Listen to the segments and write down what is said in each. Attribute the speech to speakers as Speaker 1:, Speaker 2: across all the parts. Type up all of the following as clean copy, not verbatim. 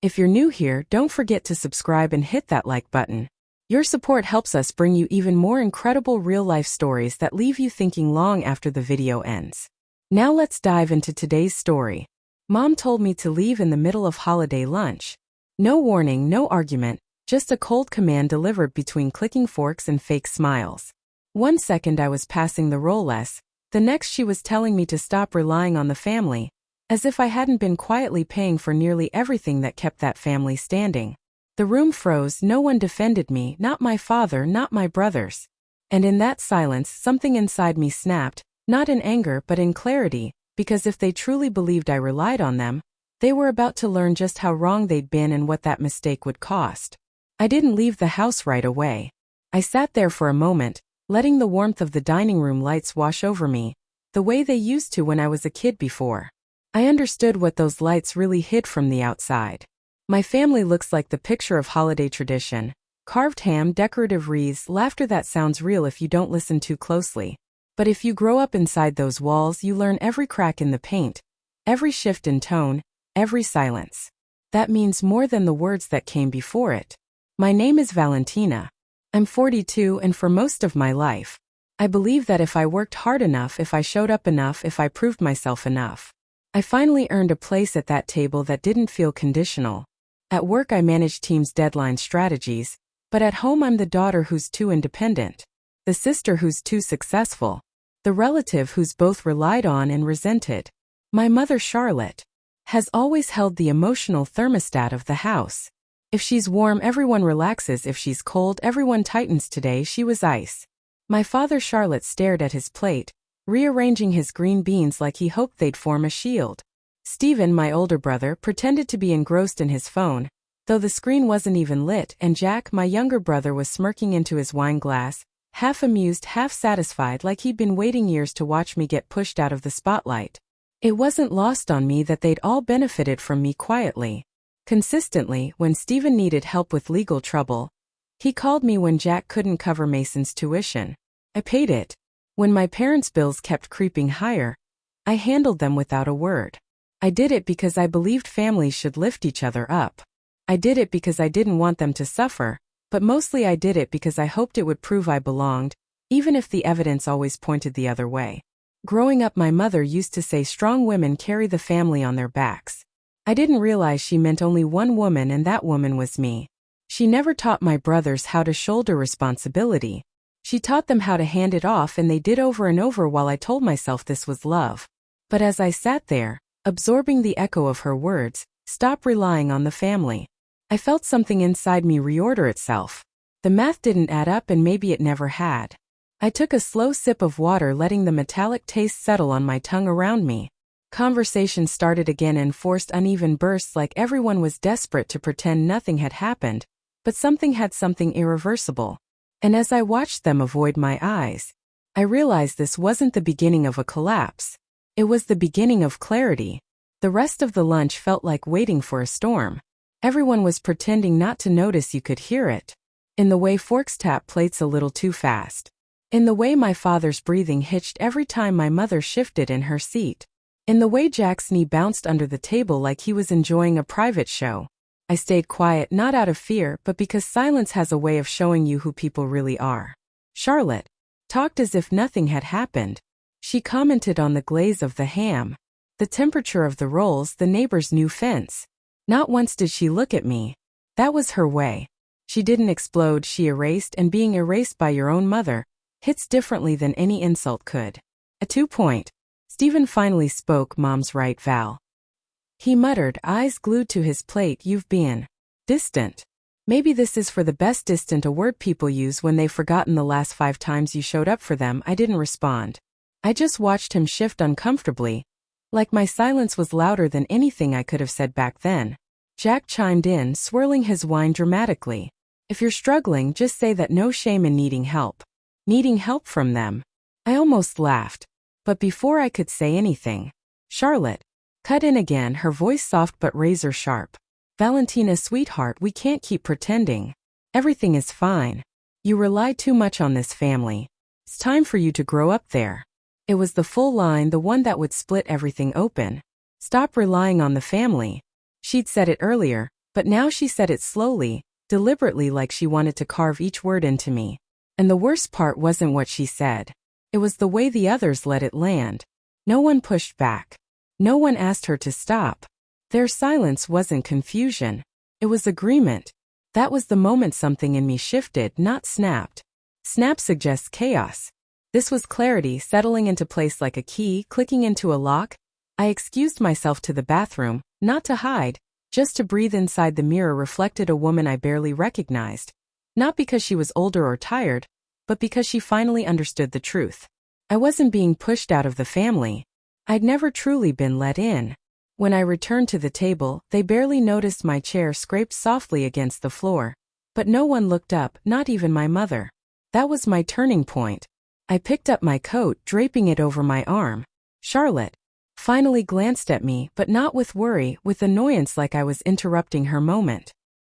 Speaker 1: If you're new here, don't forget to subscribe and hit that like button. Your support helps us bring you even more incredible real-life stories that leave you thinking long after the video ends. Now let's dive into today's story. Mom told me to leave in the middle of holiday lunch. No warning, no argument, just a cold command delivered between clicking forks and fake smiles. 1 second I was passing the Rolex, the next she was telling me to stop relying on the family, as if I hadn't been quietly paying for nearly everything that kept that family standing. The room froze, no one defended me, not my father, not my brothers. And in that silence, something inside me snapped, not in anger but in clarity, because if they truly believed I relied on them, they were about to learn just how wrong they'd been and what that mistake would cost. I didn't leave the house right away. I sat there for a moment, letting the warmth of the dining room lights wash over me, the way they used to when I was a kid before. I understood what those lights really hid from the outside. My family looks like the picture of holiday tradition: carved ham, decorative wreaths, laughter that sounds real if you don't listen too closely. But if you grow up inside those walls, you learn every crack in the paint, every shift in tone, every silence. That means more than the words that came before it. My name is Valentina. I'm 42, and for most of my life, I believe that if I worked hard enough, if I showed up enough, if I proved myself enough, I finally earned a place at that table that didn't feel conditional. At work I manage teams' deadline strategies, but at home I'm the daughter who's too independent, the sister who's too successful, the relative who's both relied on and resented. My mother, Charlotte, has always held the emotional thermostat of the house. If she's warm, everyone relaxes. If she's cold, everyone tightens. Today she was ice. My father, Charlotte, stared at his plate, rearranging his green beans like he hoped they'd form a shield. Stephen, my older brother, pretended to be engrossed in his phone, though the screen wasn't even lit, and Jack, my younger brother, was smirking into his wine glass, half amused, half satisfied, like he'd been waiting years to watch me get pushed out of the spotlight. It wasn't lost on me that they'd all benefited from me quietly. Consistently, when Stephen needed help with legal trouble, he called me. When Jack couldn't cover Mason's tuition, I paid it. When my parents' bills kept creeping higher, I handled them without a word. I did it because I believed families should lift each other up. I did it because I didn't want them to suffer, but mostly I did it because I hoped it would prove I belonged, even if the evidence always pointed the other way. Growing up, my mother used to say strong women carry the family on their backs. I didn't realize she meant only one woman, and that woman was me. She never taught my brothers how to shoulder responsibility. She taught them how to hand it off, and they did over and over while I told myself this was love. But as I sat there, absorbing the echo of her words, "Stop relying on the family," I felt something inside me reorder itself. The math didn't add up, and maybe it never had. I took a slow sip of water, letting the metallic taste settle on my tongue. Around me, conversation started again in forced, uneven bursts, like everyone was desperate to pretend nothing had happened, but something had, something irreversible. And as I watched them avoid my eyes, I realized this wasn't the beginning of a collapse. It was the beginning of clarity. The rest of the lunch felt like waiting for a storm. Everyone was pretending not to notice. You could hear it in the way forks tap plates a little too fast, in the way my father's breathing hitched every time my mother shifted in her seat, in the way Jack's knee bounced under the table like he was enjoying a private show. I stayed quiet, not out of fear, but because silence has a way of showing you who people really are. Charlotte talked as if nothing had happened. She commented on the glaze of the ham, the temperature of the rolls, the neighbor's new fence. Not once did she look at me. That was her way. She didn't explode, she erased, and being erased by your own mother hits differently than any insult could. At 2 point, Stephen finally spoke. "Mom's right, Val," he muttered, eyes glued to his plate. "You've been distant. Maybe this is for the best." Distant, a word people use when they've forgotten the last 5 times you showed up for them. I didn't respond. I just watched him shift uncomfortably, like my silence was louder than anything I could have said back then. Jack chimed in, swirling his wine dramatically. "If you're struggling, just say that. No shame in needing help." Needing help from them? I almost laughed. But before I could say anything, Charlotte cut in again, her voice soft but razor sharp. "Valentina, sweetheart, we can't keep pretending. Everything is fine. You rely too much on this family. It's time for you to grow up." There. It was the full line, the one that would split everything open. Stop relying on the family. She'd said it earlier, But now she said it slowly, deliberately, like she wanted to carve each word into me. And the worst part wasn't what she said. It was the way the others let it land. No one pushed back. No one asked her to stop. Their silence wasn't confusion. It was agreement. That was the moment something in me shifted, not snapped. Snap suggests chaos. This was clarity settling into place like a key clicking into a lock. I excused myself to the bathroom, not to hide, just to breathe. Inside the mirror reflected a woman I barely recognized. Not because she was older or tired, but because she finally understood the truth. I wasn't being pushed out of the family. I'd never truly been let in. When I returned to the table, they barely noticed my chair scraped softly against the floor. But no one looked up, not even my mother. That was my turning point. I picked up my coat, draping it over my arm. Charlotte finally glanced at me, but not with worry, with annoyance, like I was interrupting her moment.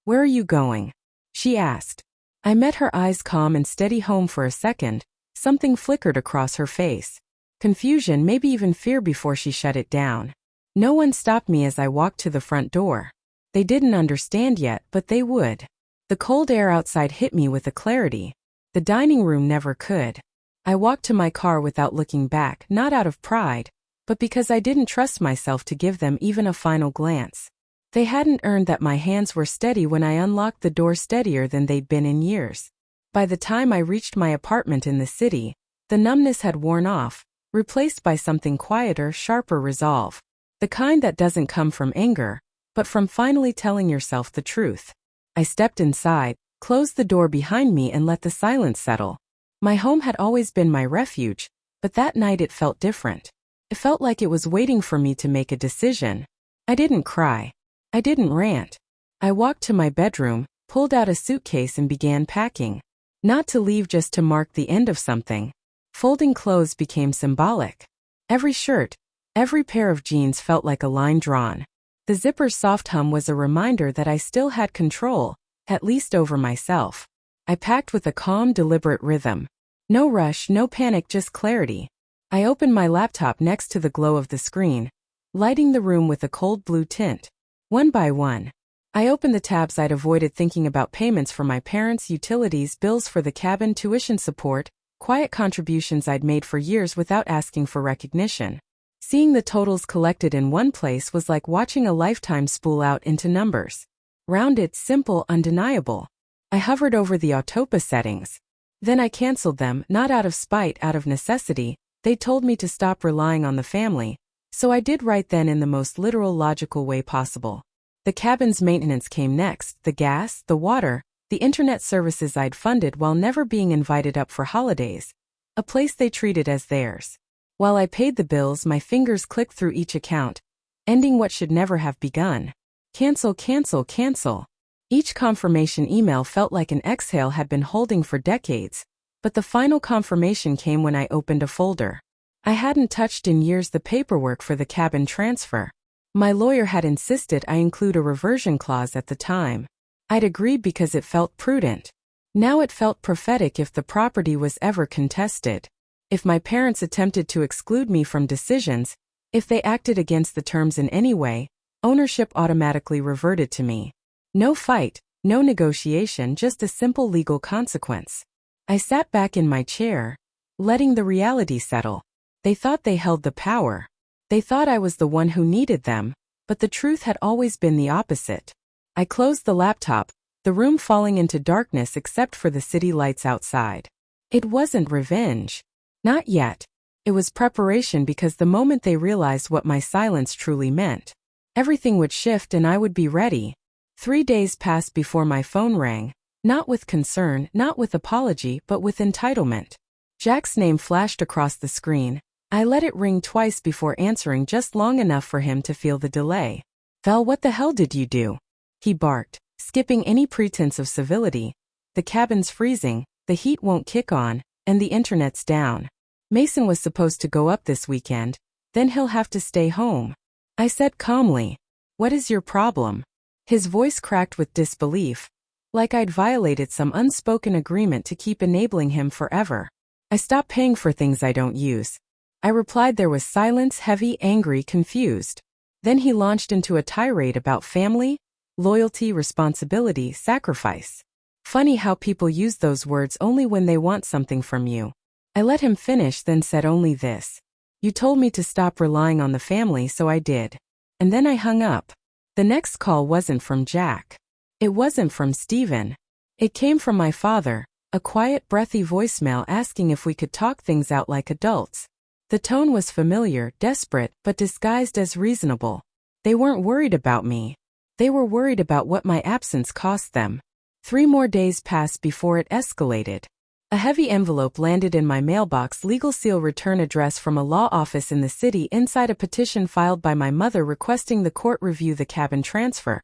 Speaker 1: "Where are you going?" she asked. I met her eyes, calm and steady. Home. For a second, something flickered across her face. Confusion, maybe even fear, before she shut it down. No one stopped me as I walked to the front door. They didn't understand yet, but they would. The cold air outside hit me with a clarity the dining room never could. I walked to my car without looking back, not out of pride, but because I didn't trust myself to give them even a final glance. They hadn't earned that. My hands were steady when I unlocked the door, steadier than they'd been in years. By the time I reached my apartment in the city, the numbness had worn off, replaced by something quieter, sharper: resolve. The kind that doesn't come from anger, but from finally telling yourself the truth. I stepped inside, closed the door behind me, and let the silence settle. My home had always been my refuge, but that night it felt different. It felt like it was waiting for me to make a decision. I didn't cry. I didn't rant. I walked to my bedroom, pulled out a suitcase, and began packing. Not to leave, just to mark the end of something. Folding clothes became symbolic. Every shirt, every pair of jeans felt like a line drawn. The zipper's soft hum was a reminder that I still had control, at least over myself. I packed with a calm, deliberate rhythm. No rush, no panic, just clarity. I opened my laptop next to the glow of the screen, lighting the room with a cold blue tint. One by one, I opened the tabs I'd avoided, thinking about payments for my parents, utilities, bills for the cabin, tuition support, quiet contributions I'd made for years without asking for recognition. Seeing the totals collected in one place was like watching a lifetime spool out into numbers. Rounded, simple, undeniable. I hovered over the Autopa settings. Then I canceled them, not out of spite, out of necessity. They told me to stop relying on the family, so I did right then, in the most literal, logical way possible. The cabin's maintenance came next: the gas, the water, the internet services I'd funded while never being invited up for holidays. A place they treated as theirs. While I paid the bills, my fingers clicked through each account, ending what should never have begun. Cancel, cancel, cancel. Each confirmation email felt like an exhale had been holding for decades, but the final confirmation came when I opened a folder I hadn't touched in years: the paperwork for the cabin transfer. My lawyer had insisted I include a reversion clause at the time. I'd agreed because it felt prudent. Now it felt prophetic if the property was ever contested. If my parents attempted to exclude me from decisions, if they acted against the terms in any way, ownership automatically reverted to me. No fight, no negotiation, just a simple legal consequence. I sat back in my chair, letting the reality settle. They thought they held the power. They thought I was the one who needed them, but the truth had always been the opposite. I closed the laptop, the room falling into darkness except for the city lights outside. It wasn't revenge. Not yet. It was preparation, because the moment they realized what my silence truly meant, everything would shift and I would be ready. 3 days passed before my phone rang, not with concern, not with apology, but with entitlement. Jack's name flashed across the screen. I let it ring twice before answering, just long enough for him to feel the delay. "Val, what the hell did you do?" he barked, skipping any pretense of civility. "The cabin's freezing, the heat won't kick on, and the internet's down. Mason was supposed to go up this weekend, then he'll have to stay home," I said calmly. "What is your problem?" His voice cracked with disbelief, like I'd violated some unspoken agreement to keep enabling him forever. "I stopped paying for things I don't use," I replied. There was silence, heavy, angry, confused. Then he launched into a tirade about family, loyalty, responsibility, sacrifice. Funny how people use those words only when they want something from you. I let him finish, then said only this. You told me to stop relying on the family, so I did. And then I hung up. The next call wasn't from Jack. It wasn't from Steven. It came from my father, a quiet, breathy voicemail asking if we could talk things out like adults. The tone was familiar, desperate, but disguised as reasonable. They weren't worried about me. They were worried about what my absence cost them. 3 more days passed before it escalated. A heavy envelope landed in my mailbox, legal seal, return address from a law office in the city, inside a petition filed by my mother requesting the court review the cabin transfer,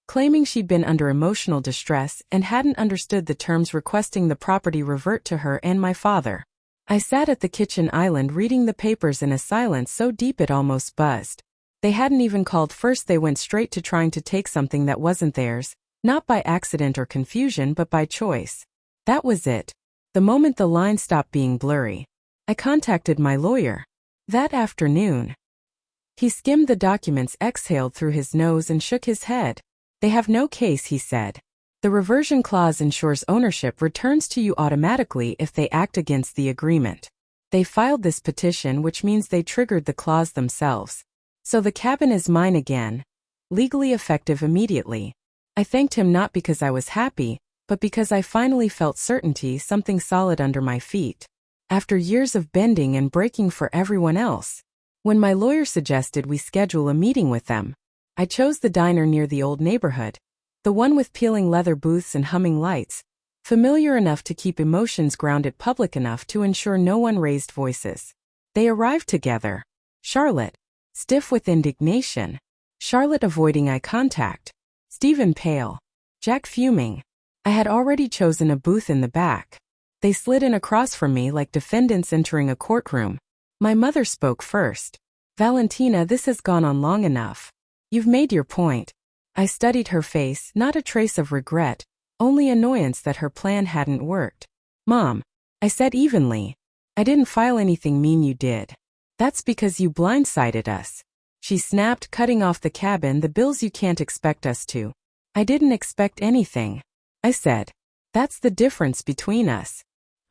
Speaker 1: claiming she'd been under emotional distress and hadn't understood the terms, requesting the property revert to her and my father. I sat at the kitchen island reading the papers in a silence so deep it almost buzzed. They hadn't even called first, they went straight to trying to take something that wasn't theirs, not by accident or confusion but by choice. That was it. The moment the line stopped being blurry, I contacted my lawyer. That afternoon, he skimmed the documents, exhaled through his nose and shook his head. They have no case, he said. The reversion clause ensures ownership returns to you automatically if they act against the agreement. They filed this petition, which means they triggered the clause themselves. So the cabin is mine again, legally effective immediately. I thanked him not because I was happy, but because I finally felt certainty, something solid under my feet. After years of bending and breaking for everyone else. When my lawyer suggested we schedule a meeting with them, I chose the diner near the old neighborhood, the one with peeling leather booths and humming lights, familiar enough to keep emotions grounded, public enough to ensure no one raised voices. They arrived together. Charlotte, stiff with indignation. Charlotte avoiding eye contact. Steven pale. Jack fuming. I had already chosen a booth in the back. They slid in across from me like defendants entering a courtroom. My mother spoke first. Valentina, this has gone on long enough. You've made your point. I studied her face, not a trace of regret, only annoyance that her plan hadn't worked. Mom, I said evenly. I didn't file anything mean, you did. That's because you blindsided us. She snapped, cutting off the cabin, the bills, you can't expect us to. I didn't expect anything. I said. That's the difference between us.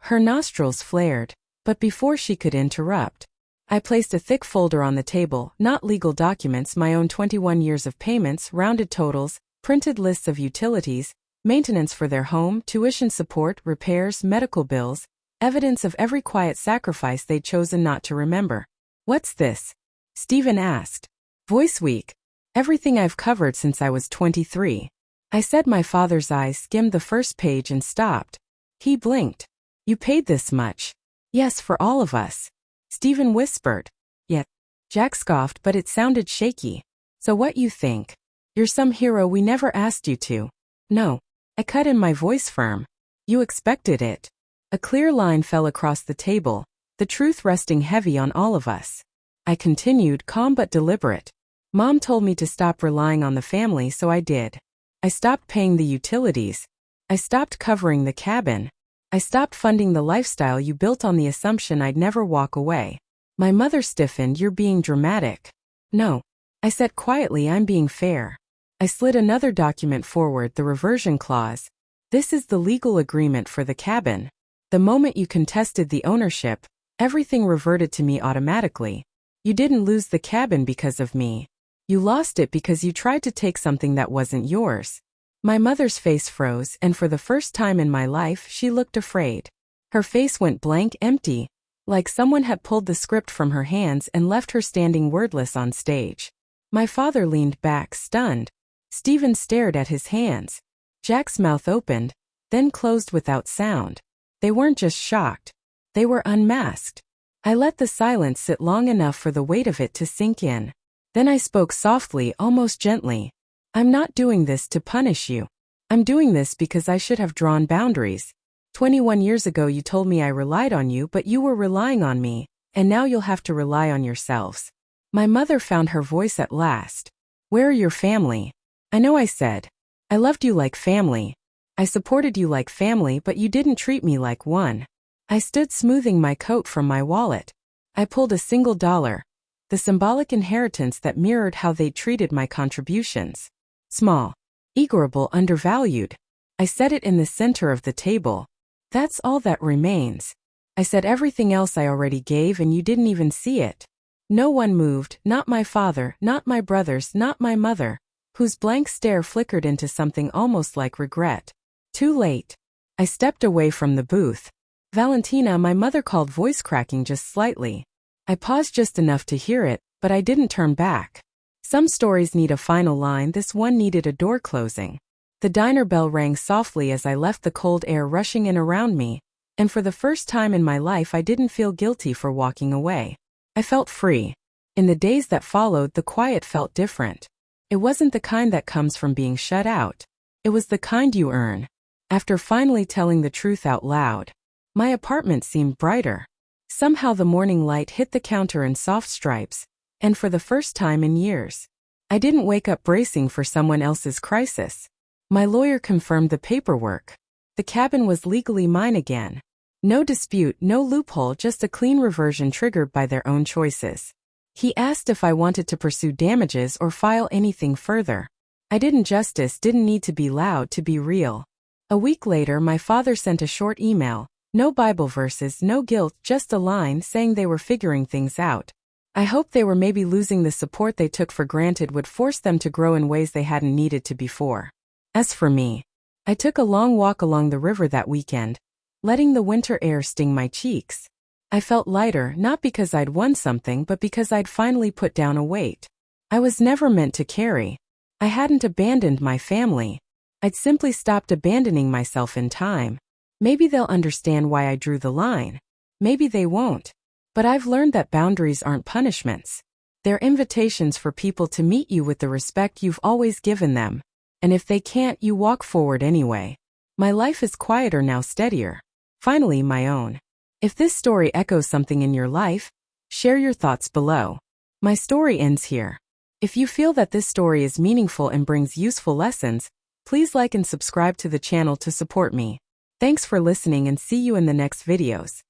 Speaker 1: Her nostrils flared, but before she could interrupt, I placed a thick folder on the table, not legal documents, my own 21 years of payments, rounded totals, printed lists of utilities, maintenance for their home, tuition support, repairs, medical bills, evidence of every quiet sacrifice they'd chosen not to remember. What's this? Steven asked. Voice weak. Everything I've covered since I was 23. I said. My father's eyes skimmed the first page and stopped. He blinked. You paid this much? Yes, for all of us. Steven whispered. Yet. Jack scoffed, but it sounded shaky. So what you think? You're some hero, we never asked you to. No. I cut in, my voice firm. You expected it. A clear line fell across the table, the truth resting heavy on all of us. I continued, calm but deliberate. Mom told me to stop relying on the family, so I did. I stopped paying the utilities. I stopped covering the cabin. I stopped funding the lifestyle you built on the assumption I'd never walk away. My mother stiffened. You're being dramatic. No. I said quietly, I'm being fair. I slid another document forward, the reversion clause. This is the legal agreement for the cabin. The moment you contested the ownership, everything reverted to me automatically. You didn't lose the cabin because of me. You lost it because you tried to take something that wasn't yours. My mother's face froze, and for the first time in my life, she looked afraid. Her face went blank, empty, like someone had pulled the script from her hands and left her standing wordless on stage. My father leaned back, stunned. Steven stared at his hands. Jack's mouth opened, then closed without sound. They weren't just shocked. They were unmasked. I let the silence sit long enough for the weight of it to sink in. Then I spoke softly, almost gently. I'm not doing this to punish you. I'm doing this because I should have drawn boundaries. 21 years ago you told me I relied on you, but you were relying on me, and now you'll have to rely on yourselves. My mother found her voice at last. Where are your family? I know, I said. I loved you like family. I supported you like family, but you didn't treat me like one. I stood, smoothing my coat from my wallet. I pulled a $1, the symbolic inheritance that mirrored how they'd treated my contributions. Small. Ignorable, undervalued. I said it in the center of the table. That's all that remains. I said everything else I already gave and you didn't even see it. No one moved, not my father, not my brothers, not my mother, whose blank stare flickered into something almost like regret. Too late. I stepped away from the booth. Valentina, my mother called, voice cracking just slightly. I paused just enough to hear it, but I didn't turn back. Some stories need a final line, this one needed a door closing. The diner bell rang softly as I left, the cold air rushing in around me, and for the first time in my life I didn't feel guilty for walking away. I felt free. In the days that followed, the quiet felt different. It wasn't the kind that comes from being shut out. It was the kind you earn. After finally telling the truth out loud, my apartment seemed brighter. Somehow the morning light hit the counter in soft stripes, and for the first time in years, I didn't wake up bracing for someone else's crisis. My lawyer confirmed the paperwork. The cabin was legally mine again. No dispute, no loophole, just a clean reversion triggered by their own choices. He asked if I wanted to pursue damages or file anything further. I didn't. Justice didn't need to be loud to be real. A week later, my father sent a short email. No Bible verses, no guilt, just a line saying they were figuring things out. I hoped they were. Maybe losing the support they took for granted would force them to grow in ways they hadn't needed to before. As for me, I took a long walk along the river that weekend, letting the winter air sting my cheeks. I felt lighter, not because I'd won something, but because I'd finally put down a weight I was never meant to carry. I hadn't abandoned my family. I'd simply stopped abandoning myself in time. Maybe they'll understand why I drew the line. Maybe they won't. But I've learned that boundaries aren't punishments. They're invitations for people to meet you with the respect you've always given them. And if they can't, you walk forward anyway. My life is quieter now, steadier. Finally, my own. If this story echoes something in your life, share your thoughts below. My story ends here. If you feel that this story is meaningful and brings useful lessons, please like and subscribe to the channel to support me. Thanks for listening and see you in the next videos.